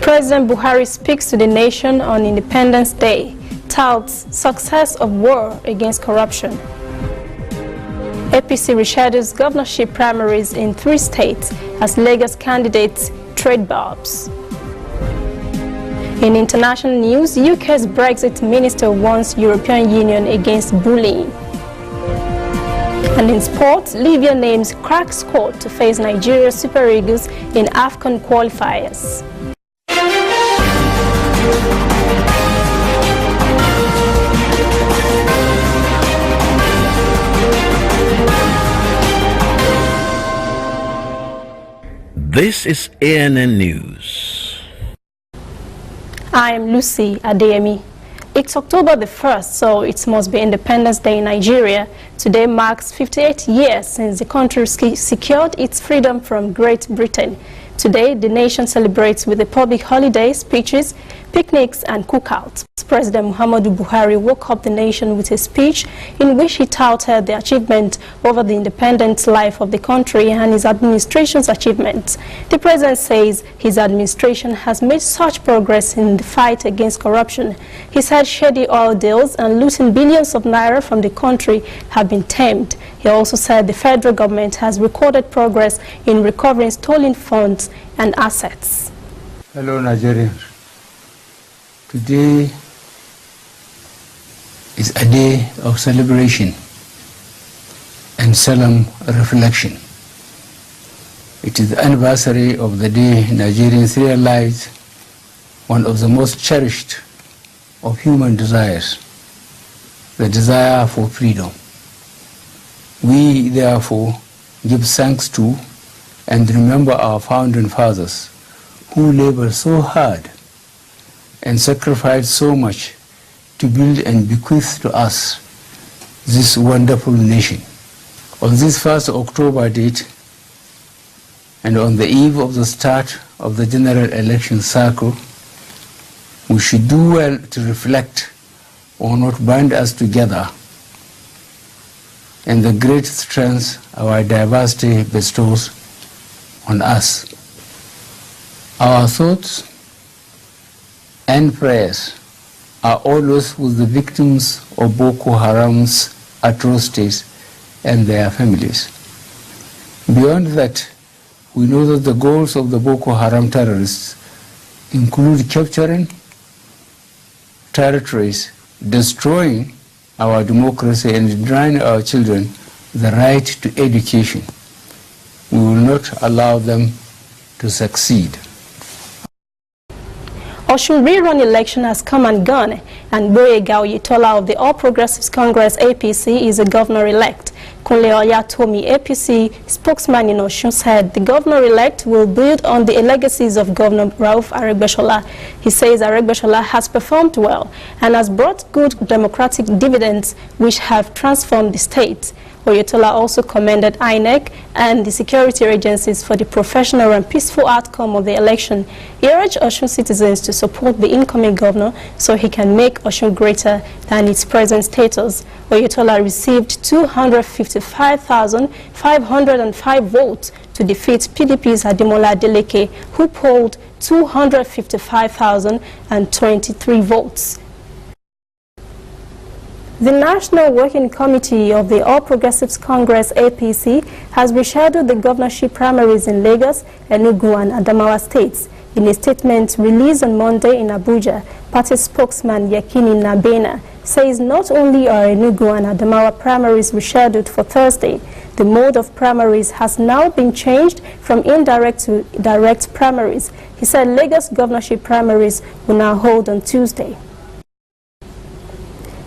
President Buhari speaks to the nation on Independence Day, touts success of war against corruption. APC reschedules governorship primaries in 3 states as Lagos candidates trade barbs. In international news, UK's Brexit minister warns European Union against bullying. And in sport, Libya names crack squad to face Nigeria Super Eagles in AFCON qualifiers. This is ANN News. I am Lucy Adeyemi. It's October the 1st, so it must be Independence Day in Nigeria. Today marks 58 years since the country secured its freedom from Great Britain. Today, the nation celebrates with the public holidays, speeches, picnics and cookouts. President Muhammadu Buhari woke up the nation with a speech in which he touted the achievement over the independent life of the country and his administration's achievements. The president says his administration has made such progress in the fight against corruption. He said shady oil deals and looting billions of naira from the country have been tamed. He also said the federal government has recorded progress in recovering stolen funds and assets. Hello Nigerians. Today is a day of celebration and solemn reflection. It is the anniversary of the day Nigerians realized one of the most cherished of human desires, the desire for freedom. We therefore give thanks to and remember our founding fathers who labored so hard and sacrificed so much to build and bequeath to us this wonderful nation. On this 1st October date, and on the eve of the start of the general election cycle, we should do well to reflect on what binds us together and the great strength our diversity bestows on us. Our thoughts and prayers are always with the victims of Boko Haram's atrocities and their families. Beyond that, we know that the goals of the Boko Haram terrorists include capturing territories, destroying our democracy, and denying our children the right to education. We will not allow them to succeed. Osun rerun election has come and gone, and Gboyega Oyetola of the All Progressives Congress APC is a governor-elect. Kunle Oyatomi, APC spokesman in Osun, said the governor-elect will build on the legacies of Governor Rauf Aregbesola. He says Aregbesola has performed well and has brought good democratic dividends which have transformed the state. Oyetola also commended INEC and the security agencies for the professional and peaceful outcome of the election. He urged Osun citizens to support the incoming governor so he can make Osun greater than its present status. Oyetola received 255,505 votes to defeat PDP's Ademola Adeleke, who polled 255,023 votes. The National Working Committee of the All Progressives Congress APC has rescheduled the governorship primaries in Lagos, Enugu and Adamawa states. In a statement released on Monday in Abuja, party spokesman Yekini Nabena says not only are Enugu and Adamawa primaries rescheduled for Thursday, the mode of primaries has now been changed from indirect to direct primaries. He said Lagos governorship primaries will now hold on Tuesday.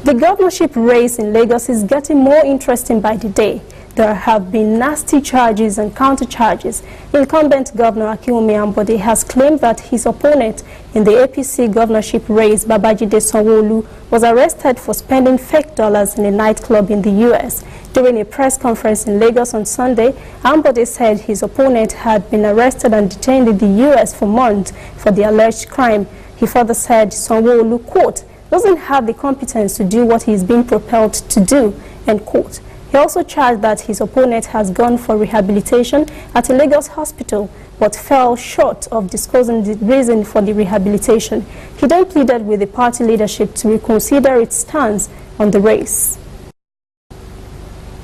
The governorship race in Lagos is getting more interesting by the day. There have been nasty charges and counter-charges. Incumbent Governor Akinwumi Ambode has claimed that his opponent in the APC governorship race, Babajide Sanwo-Olu, was arrested for spending fake dollars in a nightclub in the U.S. During a press conference in Lagos on Sunday, Ambode said his opponent had been arrested and detained in the U.S. for months for the alleged crime. He further said Sanwo-Olu, quote, doesn't have the competence to do what he is being propelled to do, end quote. He also charged that his opponent has gone for rehabilitation at a Lagos hospital, but fell short of disclosing the reason for the rehabilitation. He then pleaded with the party leadership to reconsider its stance on the race.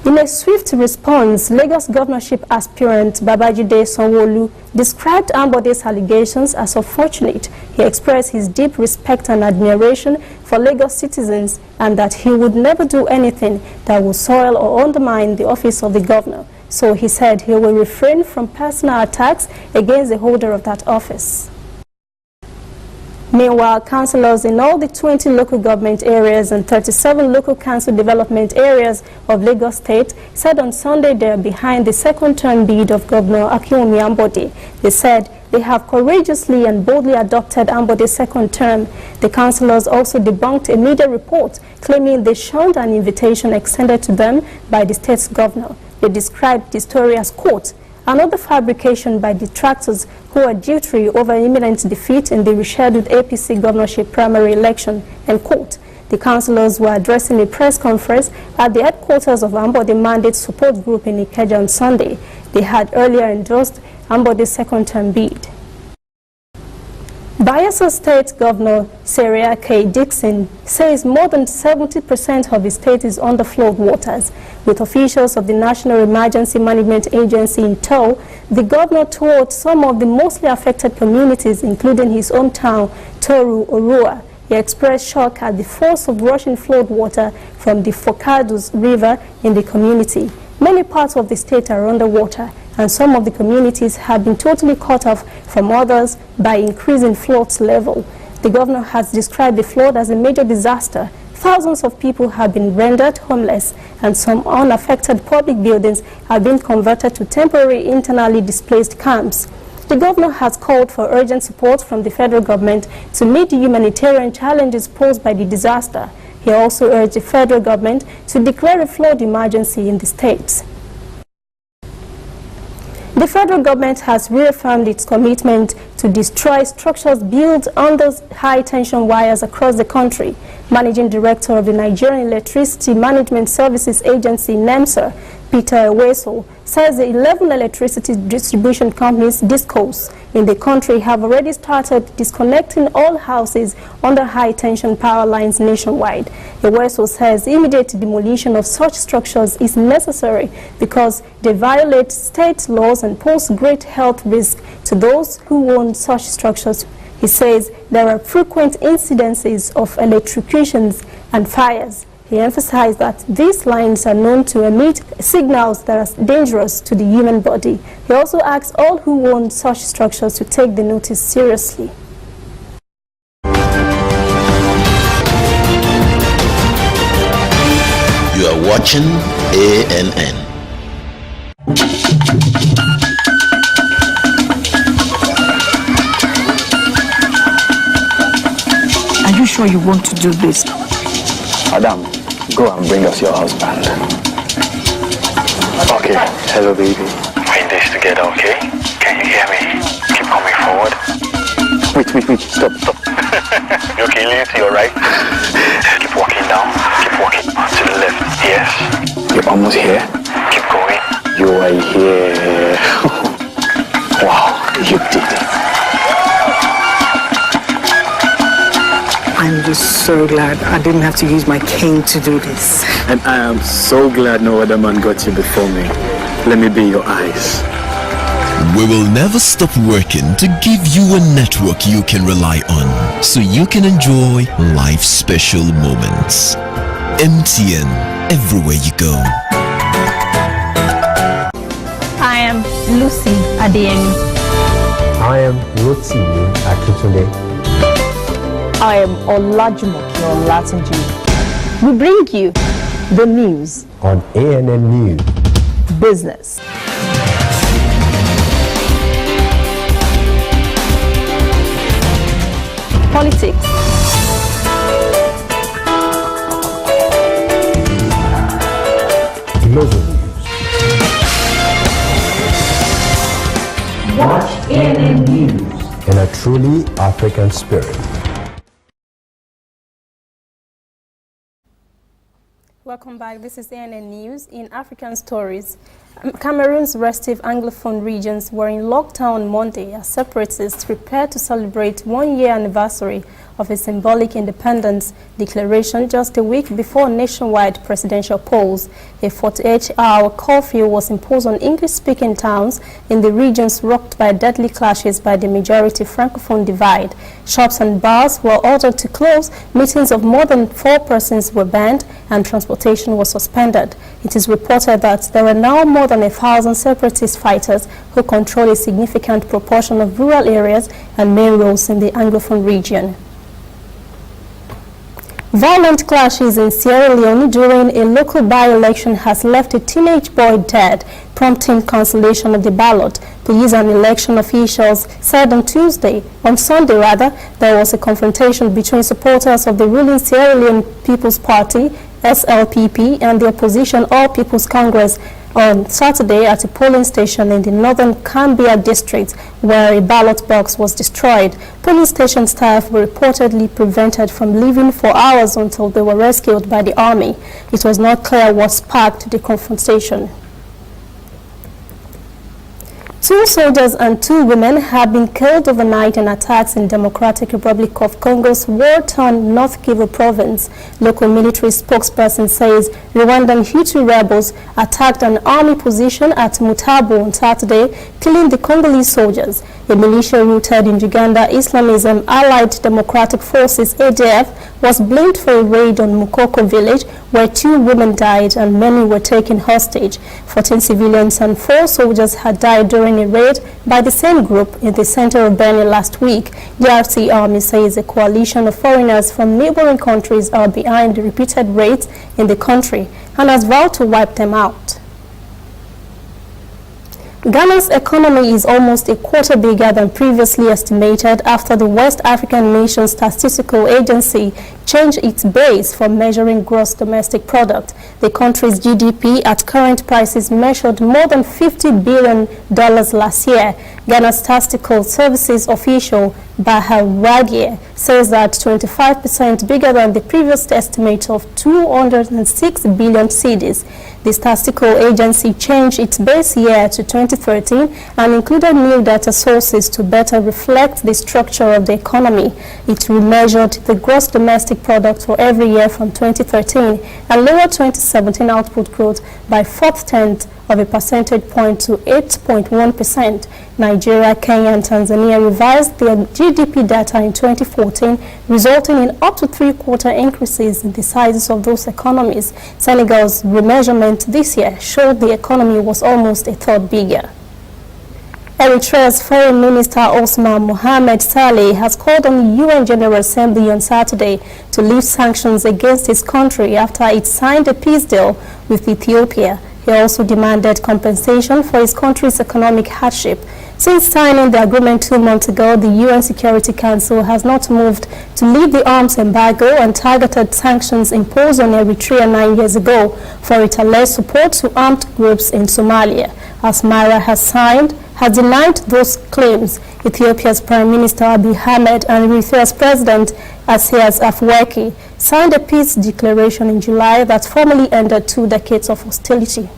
In a swift response, Lagos governorship aspirant Babajide Sanwo-Olu described Ambode's allegations as unfortunate. He expressed his deep respect and admiration for Lagos citizens and that he would never do anything that would soil or undermine the office of the governor. So he said he will refrain from personal attacks against the holder of that office. Meanwhile, councillors in all the 20 local government areas and 37 local council development areas of Lagos State said on Sunday they are behind the second-term bid of Governor Akinwumi Ambode. They said they have courageously and boldly adopted Ambode's second term. The councillors also debunked a media report claiming they shunned an invitation extended to them by the state's governor. They described the story as, quote, another fabrication by detractors who are jittery over imminent defeat in the rescheduled APC governorship primary election, end quote. The councillors were addressing a press conference at the headquarters of Ambode Mandate Support Group in Ikeja on Sunday. They had earlier endorsed Ambode's second-term bid. Bayelsa State Governor Seria K. Dixon says more than 70% of the state is under flood waters. With officials of the National Emergency Management Agency in tow, the governor toured some of the mostly affected communities, including his hometown, Toru Orua. He expressed shock at the force of rushing flood water from the Fokadus River in the community. Many parts of the state are underwater, and some of the communities have been totally cut off from others by increasing flood level. The governor has described the flood as a major disaster. Thousands of people have been rendered homeless, and some unaffected public buildings have been converted to temporary internally displaced camps. The governor has called for urgent support from the federal government to meet the humanitarian challenges posed by the disaster. He also urged the federal government to declare a flood emergency in the state. The federal government has reaffirmed its commitment to destroy structures built under high-tension wires across the country. Managing Director of the Nigerian Electricity Management Services Agency, NEMSA, Peter Eweso, says the 11 electricity distribution companies, DISCOs, in the country have already started disconnecting all houses under high-tension power lines nationwide. Eweso says immediate demolition of such structures is necessary because they violate state laws and pose great health risk to those who own such structures. He says there are frequent incidences of electrocutions and fires. He emphasized that these lines are known to emit signals that are dangerous to the human body. He also asked all who own such structures to take the notice seriously. You are watching ANN. Are you sure you want to do this? Madam, go and bring us your husband. Okay, hello baby. We're in this together, okay? Can you hear me? Keep coming forward. Wait, stop. You okay, lean to your right. Keep walking down, keep walking to the left. Yes. You're almost here. Keep going. You are here. Wow, you did it. I'm just so glad I didn't have to use my cane to do this. And I am so glad no other man got you before me. Let me be your eyes. We will never stop working to give you a network you can rely on so you can enjoy life's special moments. MTN, everywhere you go. I am Lucy Adeyemi. I am Rotimi Akitunde. I am Olajumoke Olatunji. We bring you the news On ANN News. Business, politics, Global News. Watch ANN News in a truly African spirit. Welcome back. This is ANN News. In African stories, Cameroon's restive Anglophone regions were in lockdown on Monday as separatists prepared to celebrate 1-year anniversary of a symbolic independence declaration just a week before nationwide presidential polls. A 48-hour curfew was imposed on English-speaking towns in the regions rocked by deadly clashes by the majority Francophone divide. Shops and bars were ordered to close, meetings of more than 4 persons were banned, and transportation was suspended. It is reported that there are now more than 1,000 separatist fighters who control a significant proportion of rural areas and main roads in the Anglophone region. Violent clashes in Sierra Leone during a local by-election has left a teenage boy dead, prompting cancellation of the ballot. Police and election officials said on Sunday, there was a confrontation between supporters of the ruling Sierra Leone People's Party, SLPP, and the opposition All People's Congress on Saturday at a polling station in the northern Cambia district where a ballot box was destroyed. Polling station staff were reportedly prevented from leaving for hours until they were rescued by the army. It was not clear what sparked the confrontation. 2 soldiers and 2 women have been killed overnight in attacks in Democratic Republic of Congo's war-torn North Kivu province. Local military spokesperson says Rwandan Hutu rebels attacked an army position at Mutabo on Saturday, killing the Congolese soldiers. A militia rooted in Uganda Islamism Allied Democratic Forces ADF was blamed for a raid on Mukoko village where 2 women died and many were taken hostage. 14 civilians and 4 soldiers had died during a raid by the same group in the center of Beni last week. The RC Army says a coalition of foreigners from neighboring countries are behind the repeated raids in the country and has vowed to wipe them out. Ghana's economy is almost a quarter bigger than previously estimated after the West African Nations Statistical Agency changed its base for measuring gross domestic product. The country's GDP at current prices measured more than $50 billion last year. Ghana's Statistical Services official Bahar Wadie says that 25% bigger than the previous estimate of 206 billion cedis. The statistical agency changed its base year to 2013 and included new data sources to better reflect the structure of the economy. It remeasured the gross domestic product for every year from 2013 and lowered 2017 output growth by 0.4 of a percentage point to 8.1%. Nigeria, Kenya, and Tanzania revised their GDP data in 2014, resulting in up to 3-quarter increases in the sizes of those economies. Senegal's remeasurement this year showed the economy was almost 1/3 bigger. Eritrea's Foreign Minister Osman Mohamed Saleh has called on the UN General Assembly on Saturday to lift sanctions against his country after it signed a peace deal with Ethiopia. He also demanded compensation for his country's economic hardship. Since signing the agreement 2 months ago, the UN Security Council has not moved to lift the arms embargo and targeted sanctions imposed on Eritrea 9 years ago for its alleged support to armed groups in Somalia. Asmara has denied those claims. Ethiopia's Prime Minister Abiy Ahmed and Eritrea's President Isaias Afwerki signed a peace declaration in July that formally ended 2 decades of hostility.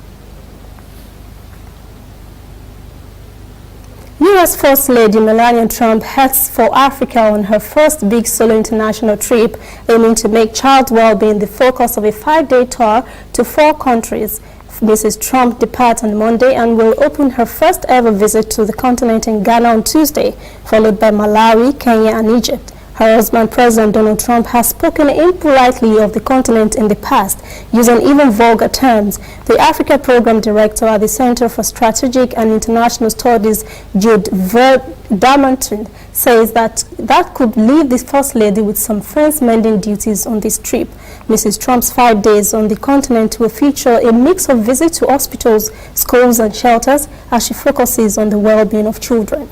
U.S. First Lady Melania Trump heads for Africa on her first big solo international trip, aiming to make child well-being the focus of a 5-day tour to 4 countries. Mrs. Trump departs on Monday and will open her first ever visit to the continent in Ghana on Tuesday, followed by Malawi, Kenya, and Egypt. Her husband, President Donald Trump, has spoken impolitely of the continent in the past, using even vulgar terms. The Africa Program Director at the Center for Strategic and International Studies, Jude Verdamanton, says that could leave the First Lady with some fence-mending duties on this trip. Mrs. Trump's 5 days on the continent will feature a mix of visits to hospitals, schools, and shelters as she focuses on the well-being of children.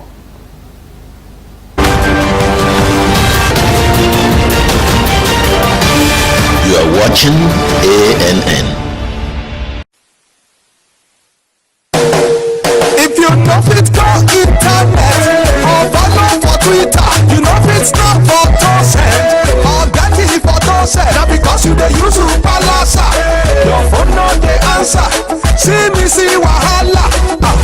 You are watching ANN. If you know it go internet or follow for Twitter, you know it's not for send or get it for send. Now because you the use Palasa. See me see wahala.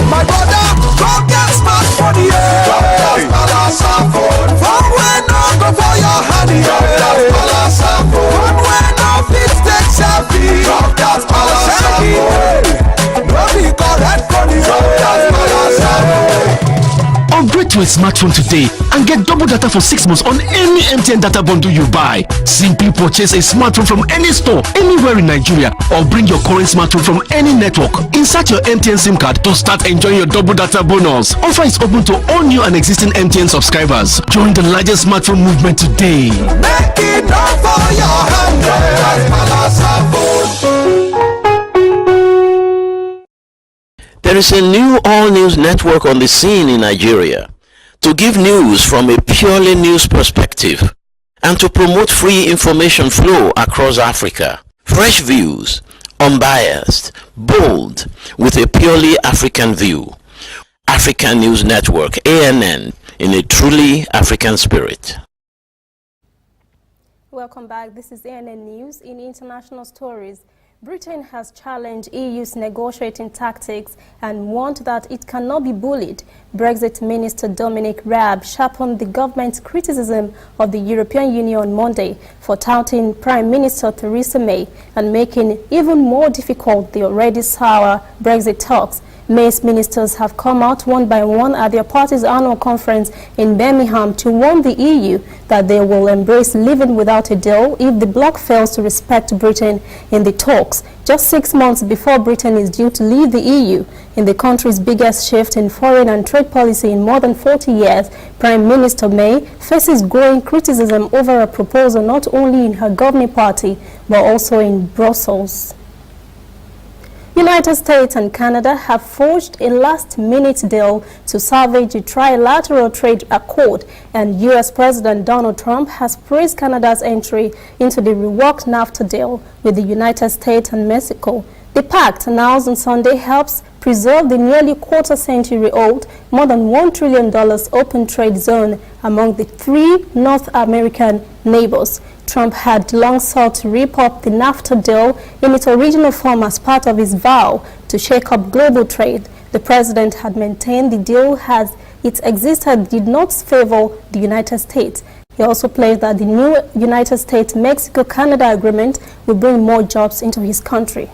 My brother, go get smart money. Drop that balance and phone. Phone when no go for your honey. Drop that balance and phone. Phone when no fit take selfie. Drop that balance and phone. No be correct money. Drop that balance and phone. Upgrade to a smartphone today and get double data for 6 months on any MTN data bundle you buy. Simply purchase a smartphone from any store anywhere in Nigeria or bring your current smartphone from any network. Insert your MTN SIM card to start enjoying your double data bonus. Offer is open to all new and existing MTN subscribers. Join the largest smartphone movement today. Make it up for your There is a new all-news network on the scene in Nigeria to give news from a purely news perspective and to promote free information flow across Africa. Fresh views, unbiased, bold, with a purely African view. African News Network, ANN, in a truly African spirit. Welcome back. This is ANN News. In international stories, Britain has challenged EU's negotiating tactics and warned that it cannot be bullied. Brexit Minister Dominic Raab sharpened the government's criticism of the European Union on Monday for touting Prime Minister Theresa May and making even more difficult the already sour Brexit talks. May's ministers have come out one by one at their party's annual conference in Birmingham to warn the EU that they will embrace living without a deal if the bloc fails to respect Britain in the talks, just 6 months before Britain is due to leave the EU. In the country's biggest shift in foreign and trade policy in more than 40 years, Prime Minister May faces growing criticism over a proposal not only in her governing party but also in Brussels. United States and Canada have forged a last-minute deal to salvage a trilateral trade accord, and U.S. President Donald Trump has praised Canada's entry into the reworked NAFTA deal with the United States and Mexico. The pact, announced on Sunday, helps preserve the nearly quarter-century-old, more than $1 trillion open trade zone among the three North American neighbors. Trump had long sought to rip up the NAFTA deal in its original form as part of his vow to shake up global trade. The president had maintained the deal as it existed did not favor the United States. He also pledged that the new United States-Mexico-Canada agreement will bring more jobs into his country.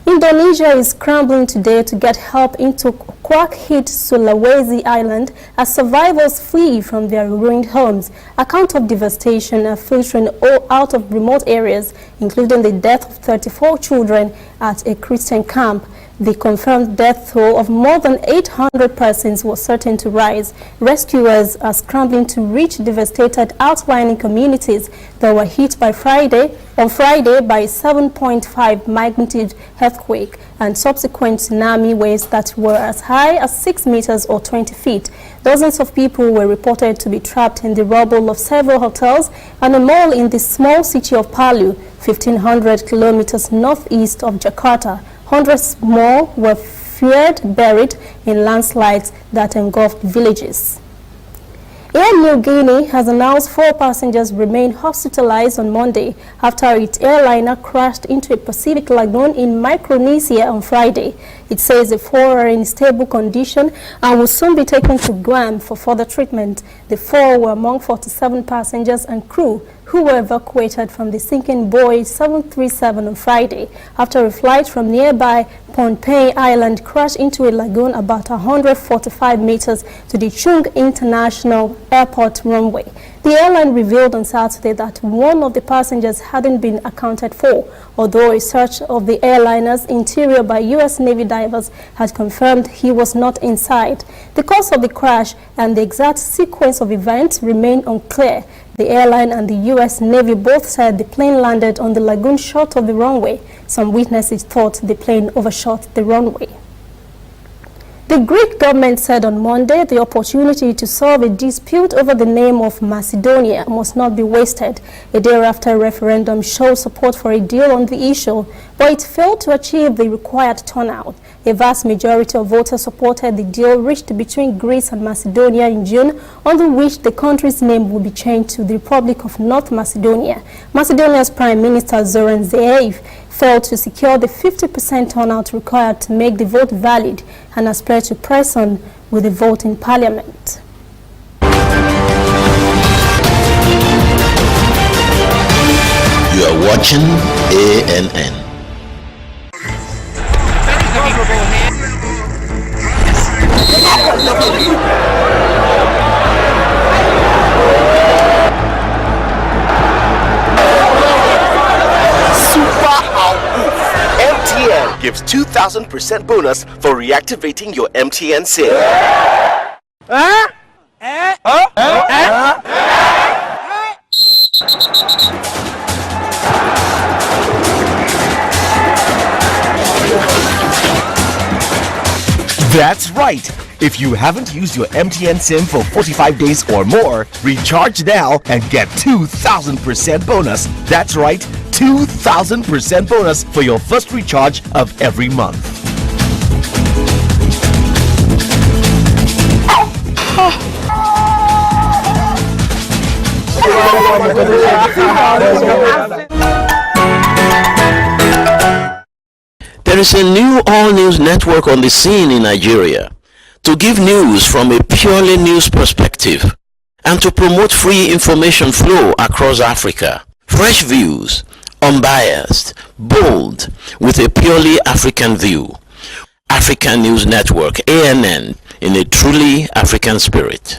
Indonesia is scrambling today to get help into quake-hit Sulawesi Island as survivors flee from their ruined homes. Accounts of devastation are filtering out of remote areas, including the death of 34 children at a Christian camp. The confirmed death toll of more than 800 persons was certain to rise. Rescuers are scrambling to reach devastated outlying communities that were hit on Friday by a 7.5 magnitude earthquake and subsequent tsunami waves that were as high as 6 meters or 20 feet. Dozens of people were reported to be trapped in the rubble of several hotels and a mall in the small city of Palu, 1,500 kilometers northeast of Jakarta. Hundreds more were feared buried in landslides that engulfed villages. Air New Guinea has announced 4 passengers remain hospitalized on Monday after its airliner crashed into a Pacific lagoon in Micronesia on Friday. It says the 4 are in stable condition and will soon be taken to Guam for further treatment. The 4 were among 47 passengers and crew who were evacuated from the sinking Boeing 737 on Friday after a flight from nearby Pohnpei Island crashed into a lagoon about 145 meters to the Chung International Airport runway. The airline revealed on Saturday that one of the passengers hadn't been accounted for, although a search of the airliner's interior by U.S. Navy divers had confirmed he was not inside. The cause of the crash and the exact sequence of events remain unclear. The airline and the U.S. Navy both said the plane landed on the lagoon short of the runway. Some witnesses thought the plane overshot the runway. The Greek government said on Monday the opportunity to solve a dispute over the name of Macedonia must not be wasted. A day after a referendum showed support for a deal on the issue, but it failed to achieve the required turnout. A vast majority of voters supported the deal reached between Greece and Macedonia in June, under which the country's name will be changed to the Republic of North Macedonia. Macedonia's Prime Minister Zoran Zaev failed to secure the 50% turnout required to make the vote valid and has pledged to press on with the vote in Parliament. You are watching ANN. MTN gives 2,000% bonus for reactivating your MTN SIM. That's right. If you haven't used your MTN SIM for 45 days or more, recharge now and get 2,000% bonus. That's right, 2,000% bonus for your first recharge of every month. There is a new all-news network on the scene in Nigeria to give news from a purely news perspective and to promote free information flow across Africa. Fresh views, unbiased, bold, with a purely African view. African News Network, ANN, in a truly African spirit.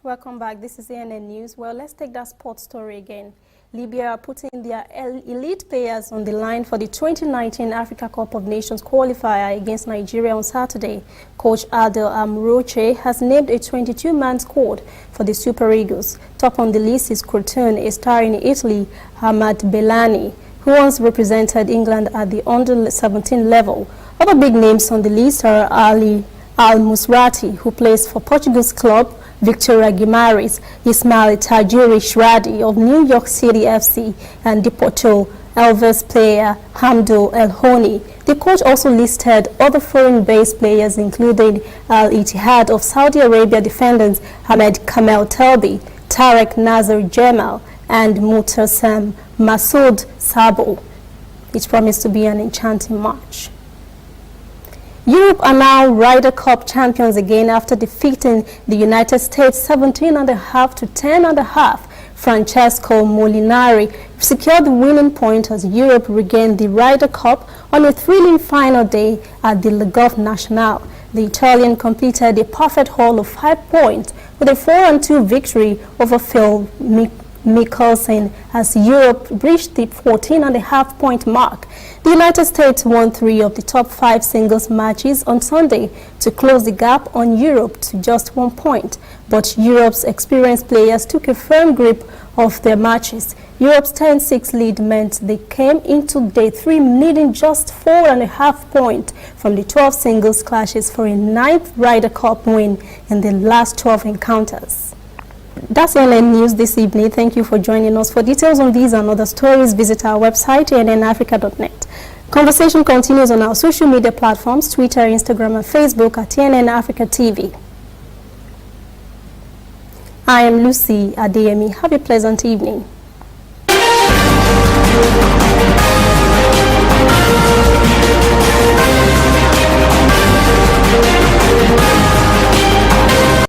Welcome back. This is ANN News. Well, let's take that sports story again. Libya are putting their elite players on the line for the 2019 Africa Cup of Nations qualifier against Nigeria on Saturday. Coach Adel Amroche has named a 22-man squad for the Super Eagles. Top on the list is Crotone, a star in Italy, Hamad Bellani, who once represented England at the under-17 level. Other big names on the list are Ali Al-Musrati, who plays for Portugal's club Victoria Guimarães, Ismail Tajiri Shradi of New York City FC, and Deportivo Elvez player Hamdo El Honi. The coach also listed other foreign-based players, including Al Ittihad of Saudi Arabia defenders Ahmed Kamel Telbi, Tarek Nasser Jemal, and Mutasem Masoud Sabo. It promised to be an enchanting match. Europe are now Ryder Cup champions again after defeating the United States 17.5 to 10.5. Francesco Molinari secured the winning point as Europe regained the Ryder Cup on a thrilling final day at the Le Golf National. The Italian completed a perfect haul of 5 points with a 4-2 victory over Phil Mickelson as Europe reached the 14.5-point mark. The United States won 3 of the top 5 singles matches on Sunday to close the gap on Europe to just 1 point. But Europe's experienced players took a firm grip of their matches. Europe's 10-6 lead meant they came into day 3 needing just 4.5 points from the 12 singles clashes for a 9th Ryder Cup win in the last 12 encounters. That's ANN News this evening. Thank you for joining us. For details on these and other stories, visit our website, annafrica.net. Conversation continues on our social media platforms, Twitter, Instagram, and Facebook at ANN Africa TV. I am Lucy Adeyemi. Have a pleasant evening.